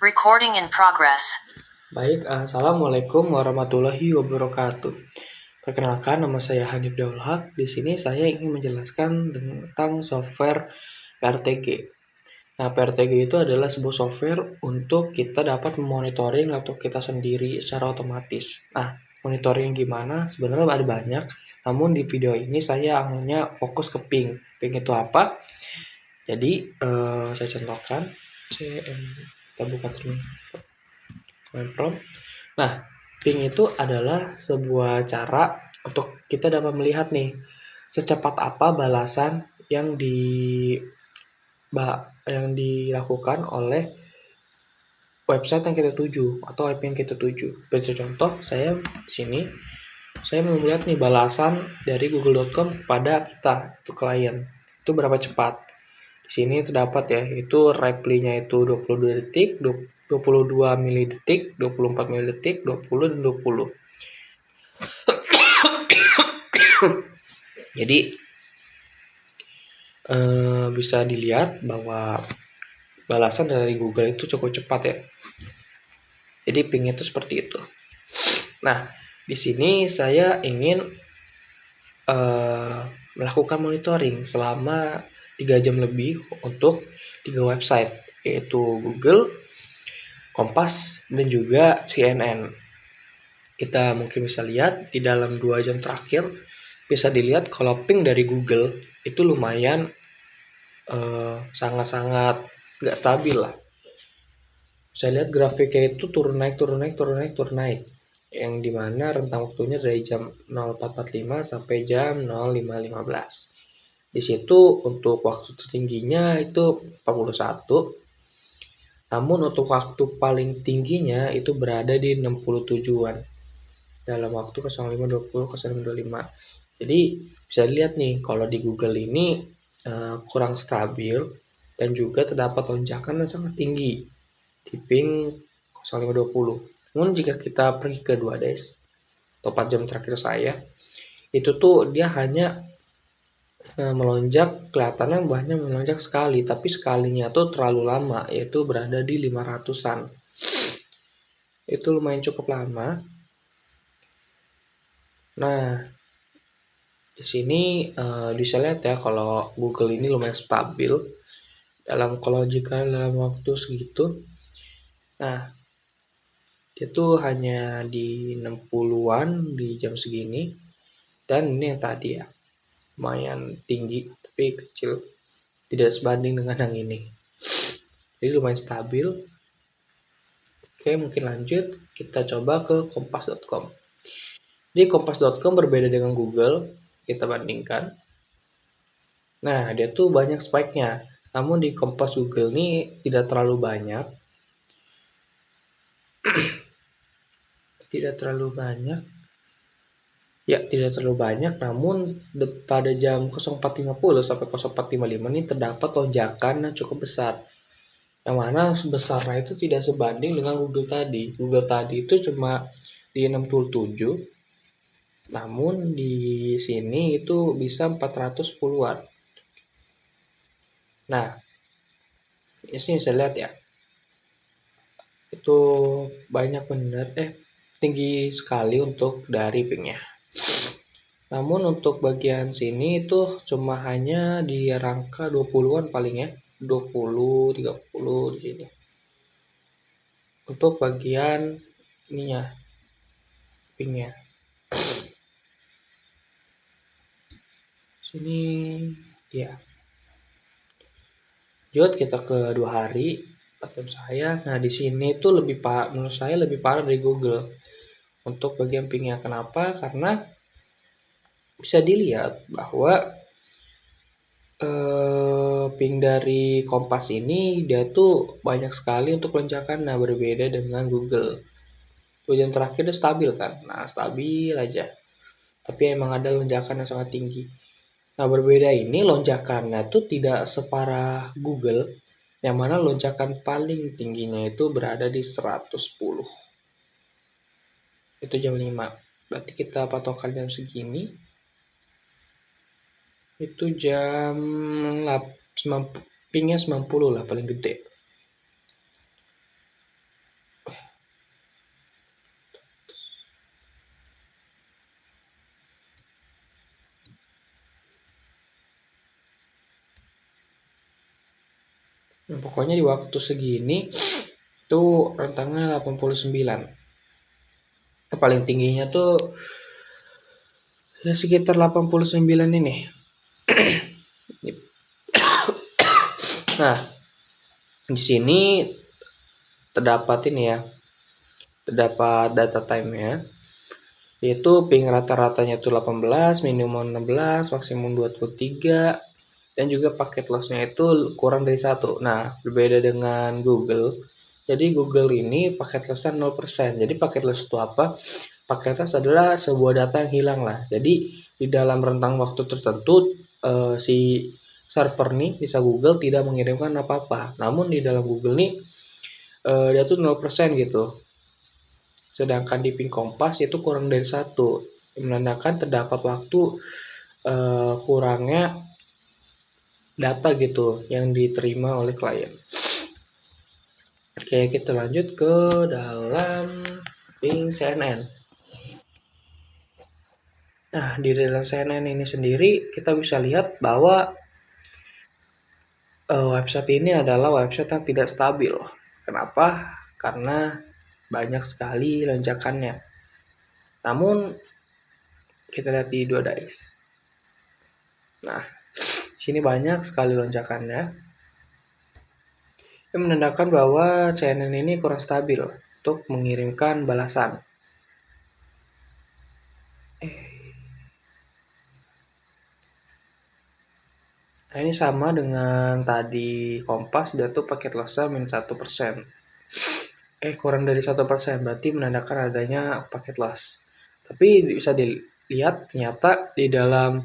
Recording in progress. Baik, assalamualaikum warahmatullahi wabarakatuh. Perkenalkan, nama saya Hanif Daul Haq. Di sini saya ingin menjelaskan tentang software PRTG. Nah, PRTG itu adalah sebuah software untuk kita dapat memonitoring laptop kita sendiri secara otomatis. Nah, monitoring gimana? Sebenarnya ada banyak, namun di video ini saya hanya fokus ke ping. Ping itu apa? Jadi, saya contohkan. Kita buka command prompt. Nah, ping itu adalah sebuah cara untuk kita dapat melihat nih secepat apa balasan yang dilakukan oleh website yang kita tuju atau IP yang kita tuju. Beri contoh, saya di sini saya mau melihat nih balasan dari google.com pada kita, itu klien. Itu berapa cepat. Di sini terdapat ya, itu reply-nya itu 22 detik, 22 milidetik, 24 milidetik, 20 dan 20. Jadi bisa dilihat bahwa balasan dari Google itu cukup cepat ya. Jadi ping itu seperti itu. Nah, di sini saya ingin melakukan monitoring selama 3 jam lebih untuk 3 website, yaitu Google, Kompas, dan juga CNN. Kita mungkin bisa lihat di dalam 2 jam terakhir, bisa dilihat kalau ping dari Google itu lumayan sangat-sangat nggak stabil lah. Saya lihat grafiknya itu turun naik, yang dimana rentang waktunya dari jam 04.45 sampai jam 05.15. Di situ untuk waktu tertingginya itu 41, namun untuk waktu paling tingginya itu berada di 67-an dalam waktu 05.20 ke 05.25. Jadi bisa dilihat nih kalau di Google ini kurang stabil dan juga terdapat lonjakan yang sangat tinggi di ping 05.20. Namun jika kita pergi ke 2 days atau 4 jam terakhir saya, itu tuh dia hanya melonjak, kelihatannya banyak melonjak sekali, tapi sekalinya tuh terlalu lama, yaitu berada di 500-an. Itu lumayan cukup lama. Nah, di sini bisa lihat ya kalau Google ini lumayan stabil jika dalam waktu segitu. Nah, itu hanya di 60-an di jam segini, dan ini yang tadi ya lumayan tinggi tapi kecil, tidak sebanding dengan yang ini, jadi lumayan stabil. Oke, mungkin lanjut kita coba ke kompas.com. Di kompas.com berbeda dengan Google, kita bandingkan. Nah, dia tuh banyak spike-nya, namun di Kompas Google ini tidak terlalu banyak. Tidak terlalu banyak, namun pada jam 04.50 sampai 04.55 ini terdapat lonjakan yang cukup besar. Yang mana besarnya itu tidak sebanding dengan Google tadi. Google tadi itu cuma di 67, namun di sini itu bisa 410-an. Nah, di sini bisa lihat ya, itu banyak benar, tinggi sekali untuk dari pingnya. Namun untuk bagian sini itu cuma hanya di rangka 20-an paling ya, 20, 30 di sini. Untuk bagian ininya, pingnya. Sini ya. Lanjut kita ke 2 hari pattern saya. Nah, di sini tuh menurut saya lebih parah dari Google. Untuk bagian pingnya, kenapa? Karena bisa dilihat bahwa ping dari Kompas ini dia tuh banyak sekali untuk lonjakan. Nah, berbeda dengan Google. Ujian terakhir dia stabil kan? Nah, stabil aja. Tapi emang ada lonjakan yang sangat tinggi. Nah, berbeda ini lonjakannya tuh tidak separah Google, yang mana lonjakan paling tingginya itu berada di 110. Itu jam 5. Berarti kita patokan jam segini. Itu jam 9, pingnya 90 lah paling gede. Pokoknya di waktu segini tuh rentangnya 89. Paling tingginya tuh ya sekitar 89 ini. Nah, di sini terdapat ini ya, terdapat data time-nya, yaitu ping rata-ratanya itu 18, minimum 16, maksimum 23, dan juga paket loss-nya itu kurang dari 1. Nah, berbeda dengan Google. Jadi Google ini paket loss-nya 0%. Jadi paket loss itu apa? Paket loss adalah sebuah data yang hilang lah. Jadi di dalam rentang waktu tertentu si server nih bisa Google tidak mengirimkan apa-apa. Namun di dalam Google nih dia tuh 0% gitu. Sedangkan di ping Kompas itu kurang dari 1, menandakan terdapat waktu kurangnya data gitu yang diterima oleh klien. Oke, kita lanjut ke dalam ping CNN. Nah, di dalam CNN ini sendiri kita bisa lihat bahwa website ini adalah website yang tidak stabil. Kenapa? Karena banyak sekali lonjakannya. Namun kita lihat di 2DAX. Nah, sini banyak sekali lonjakannya. Yang menandakan bahwa CNN ini kurang stabil untuk mengirimkan balasan. Nah, ini sama dengan tadi Kompas, dia tuh paket loss-nya min 1%. Kurang dari 1%, berarti menandakan adanya paket loss. Tapi bisa dilihat ternyata di dalam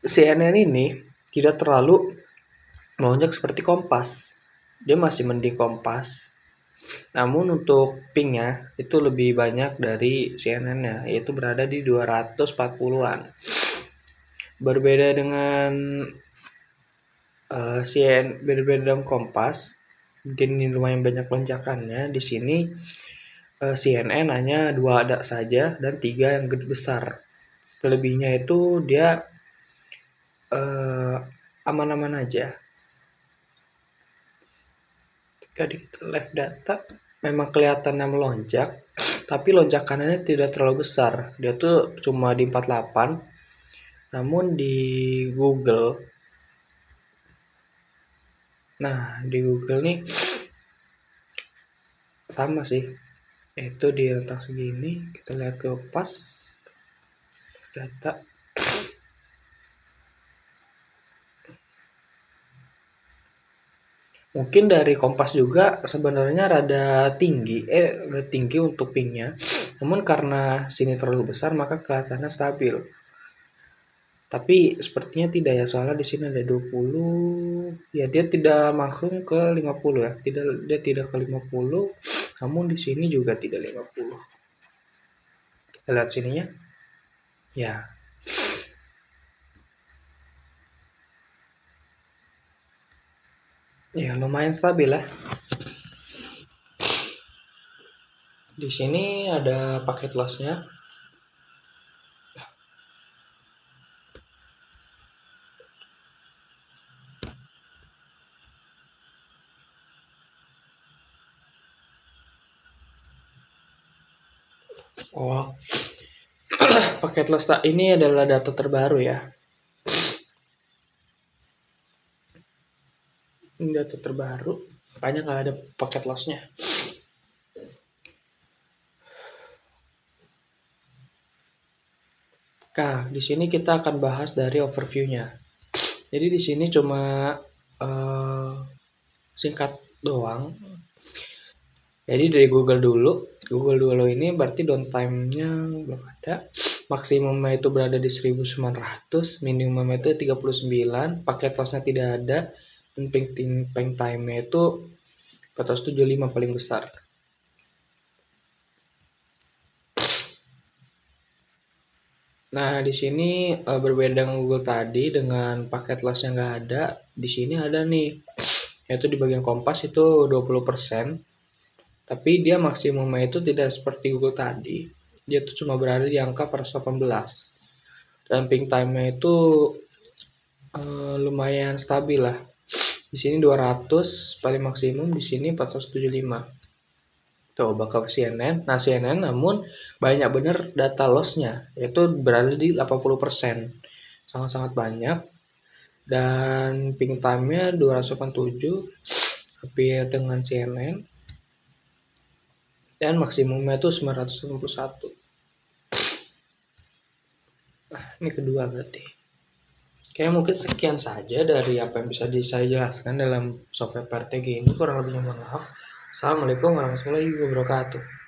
CNN ini tidak terlalu melonjak seperti Kompas. Dia masih mending Kompas. Namun untuk pingnya itu lebih banyak dari CNN-nya, yaitu berada di 240-an. Berbeda dengan berbeda dengan Kompas, mungkin ini lumayan banyak lonjakannya. Di sini CNN hanya 2 ada saja dan 3 yang gede besar. Selebihnya itu dia aman-aman aja. Ketika di live data memang kelihatannya melonjak, tapi lonjakannya tidak terlalu besar. Dia tuh cuma di 48. Namun di Google, nah di Google nih sama sih, itu di rentang segini. Kita lihat ke pas data. Mungkin dari Kompas juga sebenarnya rada tinggi untuk pingnya. Namun karena sini terlalu besar maka kelihatannya stabil. Tapi sepertinya tidak ya, soalnya di sini ada 20. Ya, dia tidak langsung ke 50 ya. Dia tidak ke 50. Namun di sini juga tidak 50. Kita lihat sininya. Ya. Ya, lumayan stabil lah. Di sini ada paket loss-nya. Oh, paket loss ini adalah data terbaru ya. Ini data terbaru, makanya nggak ada paket loss-nya. Nah, di sini kita akan bahas dari overview-nya. Jadi di sini cuma singkat doang. Jadi dari Google dulu ini berarti downtime-nya belum ada. Maksimumnya itu berada di 1900, minimumnya itu 39, paket loss-nya tidak ada, dan ping time-nya itu 475 paling besar. Nah, di sini berbeda dengan Google tadi dengan paket loss yang nggak ada. Di sini ada nih, yaitu di bagian Kompas itu 20%. Tapi dia maksimumnya itu tidak seperti Google tadi. Dia tuh cuma berada di angka 418. Dan ping time-nya itu lumayan stabil lah. Di sini 200 paling maksimum, di sini 475. Tuh bakal CNN. Nah, CNN namun banyak bener data loss-nya, yaitu berada di 80%. Sangat-sangat banyak. Dan ping time-nya 287, hampir dengan CNN. Dan maksimumnya itu 991. Nah, ini kedua berarti. Kayak mungkin sekian saja dari apa yang bisa saya jelaskan dalam software PRTG ini. Kurang lebihnya mohon maaf. Assalamualaikum warahmatullahi wabarakatuh.